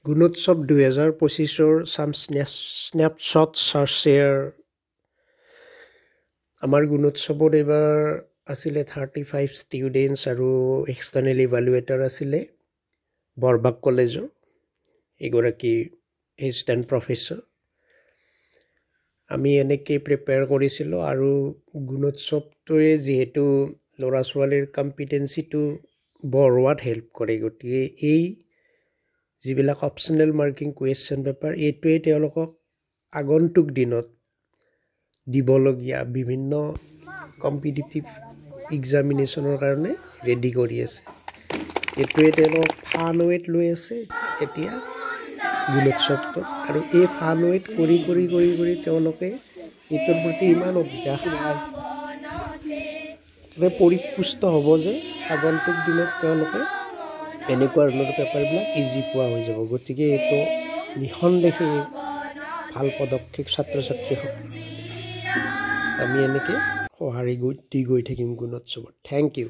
Gunotsav 2025-ৰ স্নেপশ্বটছ share. আমাৰ গুণোৎসৱত এইবাৰ আছিলে 35 ষ্টুডেণ্টছ আৰু এক্সটাৰ্নেল ইভালুৱেটৰ আছিলে বৰবাগ কলেজৰ এগৰাকী এছিষ্টেণ্ট প্ৰফেচৰ। আমি এনেকৈ প্ৰিপেয়াৰ কৰিছিলোঁ আৰু গুণোৎসৱটোৱে যিহেতু ল'ৰা ছোৱালীৰ কম্পিটেঞ্চিটো বঢ়োৱাত হেল্প কৰে, গতিকে এই যিবিলাক অপশ্যনেল মাৰ্কিং কুৱেশ্যন পেপাৰ এইটোৱে তেওঁলোকক আগন্তুক দিনত দিবলগীয়া বিভিন্ন কম্পিটিটিভ এক্সামিনেশ্যনৰ কাৰণে ৰেডি কৰি আছে। এইটোৱে তেওঁলোকক ফান ৱেত লৈ আছে এতিয়া গুণোৎসৱটোত, আৰু এই ফান ৱেত কৰি কৰি কৰি কৰি তেওঁলোকে এইটোৰ প্ৰতি ইমান অভ্যাস পৰিপুষ্ট হ'ব যে আগন্তুক দিনত তেওঁলোকে এনেকুৱা ধৰণৰ পেপাৰবিলাক ইজি পোৱা হৈ যাব। গতিকে এইটো নিঃসন্দেহে ভাল পদক্ষেপ ছাত্ৰ ছাত্ৰীসকল। আমি এনেকৈ সঁহাৰি দি গৈ থাকিম গুণোৎসৱত। Thank U.